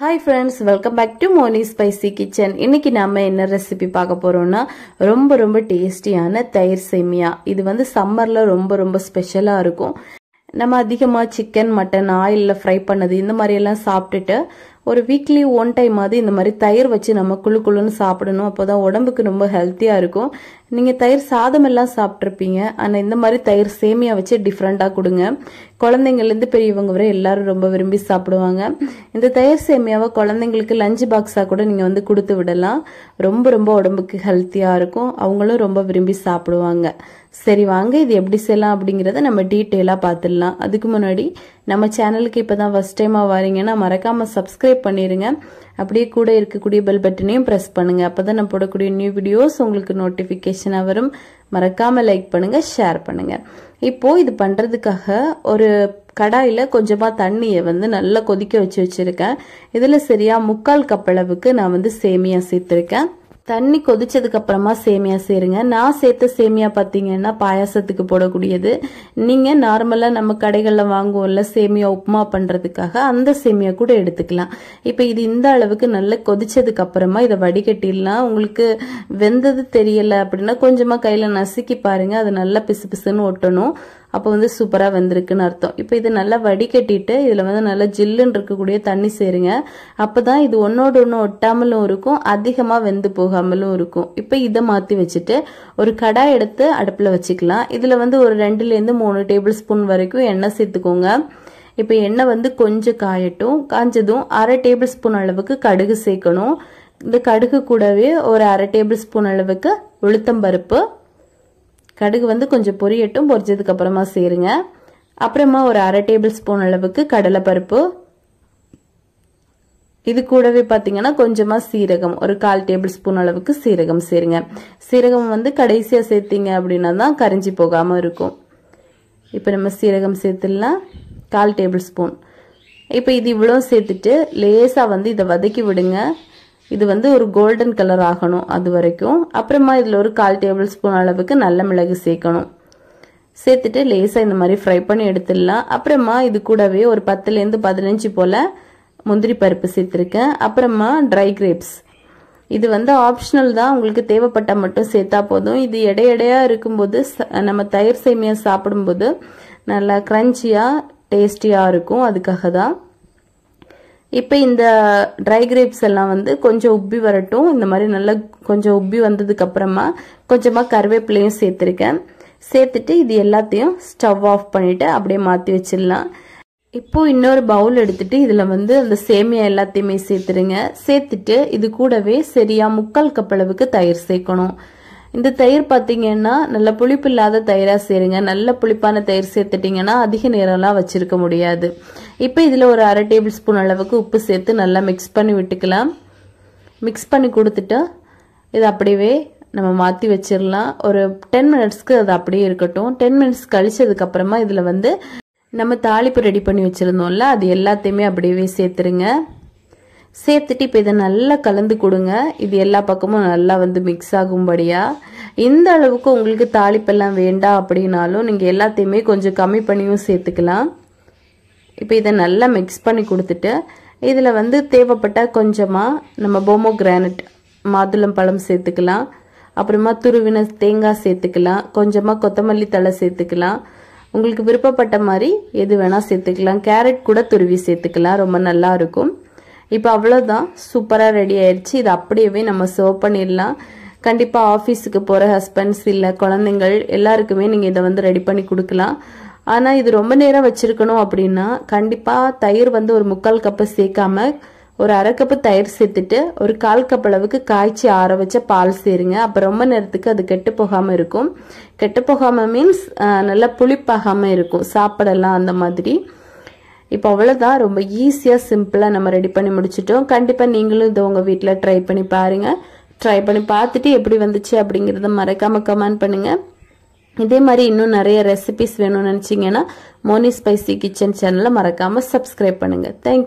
Hi friends, welcome back to Moni Spicy Kitchen. இன்னைக்கு நாம என்ன ரெசிபி பார்க்க போறோம்னா ரொம்ப டேஸ்டியான தயிர் சேமியா. இது வந்து சம்மர்ல ரொம்ப ஸ்பெஷலா இருக்கும். நம்ம அதிகமா சிக்கன், மட்டன் ஆயில்ல ஃப்ரை பண்ணது இந்த மாதிரி எல்லாம் சாப்பிட்டுட்டு ஒரு வீக்லி ஒன் டைம் ஆது இந்த மாதிரி தயிர் வச்சு நம்ம குளுன்னு சாப்பிடணும். அப்போதான் உடம்புக்கு ரொம்ப ஹெல்த்தியா இருக்கும். நீங்க தயிர் சாதம் எல்லாம் சாப்பிட்டுருப்பீங்க. ஆனா இந்த மாதிரி தயிர் சேமியா வச்சு டிஃப்ரெண்டா கொடுங்க. குழந்தைங்கள்ல இருந்து பெரியவங்க வரை எல்லாரும் ரொம்ப விரும்பி சாப்பிடுவாங்க. இந்த தயிர் சேமியாவை குழந்தைங்களுக்கு லஞ்ச் பாக்ஸா கூட நீங்க வந்து கொடுத்து விடலாம். ரொம்ப உடம்புக்கு ஹெல்த்தியா இருக்கும். அவங்களும் ரொம்ப விரும்பி சாப்பிடுவாங்க. சரி வாங்க இது எப்படி செய்யலாம் அப்படிங்கறத நம்ம டீட்டெயிலா பார்த்துடலாம். அதுக்கு முன்னாடி நம்ம சேனலுக்கு இப்பதான் ஃபர்ஸ்ட் டைமா வரீங்கன்னா மறக்காம சப்ஸ்கிரைப் பண்ணிருங்க. அப்படியே கூட இருக்கக்கூடிய பெல் பட்டனையும் பிரஸ் பண்ணுங்க. அப்பதான் நான் போடக்கூடிய நியூ வீடியோஸ் உங்களுக்கு நோட்டிபிகேஷனா வரும். மறக்காம லைக் பண்ணுங்க, ஷேர் பண்ணுங்க. இப்போ இது பண்றதுக்காக ஒரு கடாயில கொஞ்சமா தண்ணியை வந்து நல்லா கொதிக்க வச்சிருக்கேன். இதுல சரியா 3/4 கப் அளவுக்கு நான் வந்து சேமியா சேர்த்திருக்கேன். தண்ணி கொதிச்சதுக்கு அப்புறமா சேமியா சேருங்க. நான் சேர்த்த சேமியா பாத்தீங்கன்னா பாயாசத்துக்கு போடக்கூடியது. நீங்க நார்மலா நம்ம கடைகள்ல வாங்குவோம்ல சேமியா உப்புமா பண்றதுக்காக அந்த சேமியா கூட எடுத்துக்கலாம். இப்ப இது இந்த அளவுக்கு நல்லா கொதிச்சதுக்கு அப்புறமா இதை வடிகட்டிடலாம். உங்களுக்கு வெந்தது தெரியல அப்படின்னா கொஞ்சமா கையில நசுக்கி பாருங்க. அது நல்லா பிசுன்னு ஒட்டணும். அப்போ வந்து சூப்பரா வெந்திருக்குன்னு அர்த்தம். இப்போ இது நல்லா வடிகட்டிட்டு இதுல வந்து நல்லா ஜில்லுன்னு இருக்கக்கூடிய தண்ணி சேருங்க. அப்பதான் இது ஒன்னோட ஒன்னு ஒட்டாமலும் இருக்கும், அதிகமா வெந்து போகாமலும் இருக்கும். இப்போ இதை மாத்தி வச்சுட்டு ஒரு கடாய் எடுத்து அடுப்புல வச்சுக்கலாம். இதுல வந்து ஒரு 2 ல இருந்து 3 டேபிள் ஸ்பூன் வரைக்கும் எண்ணெய் சேர்த்துக்கோங்க. இப்போ எண்ணெய் வந்து கொஞ்சம் காயட்டும். காஞ்சதும் 1/2 டேபிள் ஸ்பூன் அளவுக்கு கடுகு சேர்க்கணும். இந்த கடுகு கூடவே ஒரு 1/2 டேபிள் ஸ்பூன் அளவுக்கு உளுத்தம்பருப்பு. கடுகு வந்து கொஞ்சம் பொரியட்டும். பொரிச்சதுக்கு அப்புறமா சேருங்க. அப்புறமா ஒரு 1/2 டேபிள் ஸ்பூன் அளவுக்கு கடலைப்பருப்பு. இது கூடவே பாத்தீங்கன்னா கொஞ்சமா சீரகம், ஒரு 1/4 டேபிள் ஸ்பூன் அளவுக்கு சீரகம் சேருங்க. சீரகம் வந்து கடைசியா சேர்த்தீங்க அப்படின்னா தான் கரிஞ்சி போகாம இருக்கும். இப்ப நம்ம சீரகம் சேர்த்துடலாம். 1/4 டேபிள் ஸ்பூன். இப்ப இது இவ்வளவு சேர்த்துட்டு லேசா வந்து இதை வதக்கி விடுங்க. இது வந்து ஒரு கோல்டன் கலர் ஆகணும் அது வரைக்கும். அப்புறமா இதுல ஒரு 1/4 டேபிள் ஸ்பூன் அளவுக்கு நல்ல மிளகு சேர்க்கணும். சேர்த்துட்டு லேசா இந்த மாதிரி ஃப்ரை பண்ணி எடுத்துடலாம். அப்புறமா இது கூடவே ஒரு 10 ல இருந்து 15 போல முந்திரி பருப்பு சேர்த்திருக்கேன். அப்புறமா ட்ரை கிரேப்ஸ். இது வந்து ஆப்ஷனல் தான், உங்களுக்கு தேவைப்பட்ட மட்டும் சேர்த்தா போதும். இது எடையா இருக்கும்போது நம்ம தயிர் சேமியா சாப்பிடும்போது நல்லா கிரன்ச்சியா டேஸ்டியா இருக்கும், அதுக்காக தான். இப்ப இந்த ட்ரை கிரேப்ஸ் எல்லாம் வந்து கொஞ்சம் உப்பி வரட்டும். இந்த மாதிரி நல்லா கொஞ்சம் உப்பி வந்ததுக்கு அப்புறமா கொஞ்சமா கருவேப்பிலையும் சேர்த்திருக்கேன். சேர்த்துட்டு இது எல்லாத்தையும் ஸ்டவ் ஆஃப் பண்ணிட்டு அப்படியே மாத்தி வச்சிடலாம். இப்போ இன்னொரு பவுல் எடுத்துட்டு இதுல வந்து அந்த சேமியா எல்லாத்தையுமே சேர்த்துருங்க. சேர்த்துட்டு இது கூடவே சரியா 3/4 கப் அளவுக்கு தயிர் சேர்க்கணும். இந்த தயிர் பாத்தீங்கன்னா நல்ல புளிப்பு இல்லாத தயிரா சேருங்க. நல்ல புளிப்பான தயிர் சேர்த்துட்டீங்கன்னா அதிக நேரம்லாம் வச்சிருக்க முடியாது. இப்ப இதுல ஒரு 1/2 டேபிள் ஸ்பூன் அளவுக்கு உப்பு சேர்த்து நல்லா மிக்ஸ் பண்ணி விட்டுக்கலாம். மிக்ஸ் பண்ணி கொடுத்துட்டு இது அப்படியே நம்ம மாத்தி வச்சிடலாம். ஒரு 10 மினிட்ஸ்க்கு அது அப்படியே இருக்கட்டும். 10 மினிட்ஸ் கழிச்சதுக்கு அப்புறமா இதுல வந்து நம்ம தாளிப்பு ரெடி பண்ணி வச்சிருந்தோம்ல அது எல்லாத்தையுமே அப்படியே சேர்த்துருங்க. சேர்த்துட்டு இப்ப இதை நல்லா கலந்து கொடுங்க. இது எல்லா பக்கமும் நல்லா வந்து மிக்ஸ் ஆகும்படியா. இந்த அளவுக்கு உங்களுக்கு தாளிப்பெல்லாம் வேண்டாம் அப்படின்னாலும் நீங்க எல்லாத்தையுமே கொஞ்சம் கம்மி பண்ணியும் சேர்த்துக்கலாம். இப்ப இதை நல்லா மிக்ஸ் பண்ணி கொடுத்துட்டு இதுல வந்து தேவைப்பட்ட கொஞ்சமா நம்ம போமோகிரானட் மாதுளம் பழம் சேர்த்துக்கலாம். அப்புறமா துருவின தேங்காய் சேர்த்துக்கலாம். கொஞ்சமா கொத்தமல்லி தழை சேர்த்துக்கலாம். உங்களுக்கு விருப்பப்பட்ட மாதிரி எது வேணா சேர்த்துக்கலாம். கேரட் கூட துருவி சேர்த்துக்கலாம், ரொம்ப நல்லா இருக்கும். இப்போ அவ்வளவுதான், சூப்பரா ரெடி ஆயிடுச்சு. இது அப்படியே நம்ம சர்வ் பண்ணிடலாம். கண்டிப்பா ஆபீஸுக்கு போற ஹஸ்பண்ட்ஸ் இல்ல குழந்தைகள் எல்லாருக்குமே நீங்க இதை வந்து ரெடி பண்ணி கொடுக்கலாம். ஆனா இது ரொம்ப நேரம் வச்சிருக்கணும் அப்படின்னா கண்டிப்பா தயிர் வந்து ஒரு 3/4 கப் சேர்க்காம ஒரு 1/2 கப் தயிர் சேர்த்துட்டு ஒரு 1/4 கப் அளவுக்கு காய்ச்சி ஆற வச்ச பால் சேருங்க. அப்ப ரொம்ப நேரத்துக்கு அது கெட்டு போகாம இருக்கும். கெட்டு போகாம மீன்ஸ் நல்லா புளிப்பாகாம இருக்கும், சாப்பிடலாம் அந்த மாதிரி. இப்போ அவ்வளவுதான், ரொம்ப ஈஸியா சிம்பிளா நம்ம ரெடி பண்ணி முடிச்சிட்டோம். கண்டிப்பா நீங்களும் இதை உங்க வீட்டுல ட்ரை பண்ணி பாருங்க. ட்ரை பண்ணி பார்த்துட்டு எப்படி வந்துச்சு அப்படிங்கறத மறக்காம கமெண்ட் பண்ணுங்க. இதே மாதிரி இன்னும் நிறைய ரெசிபிஸ் வேணும்னு நினைச்சீங்கன்னா மோனி ஸ்பைசி கிச்சன் சேனலை மறக்காம சப்ஸ்கிரைப் பண்ணுங்க. தேங்க்யூ.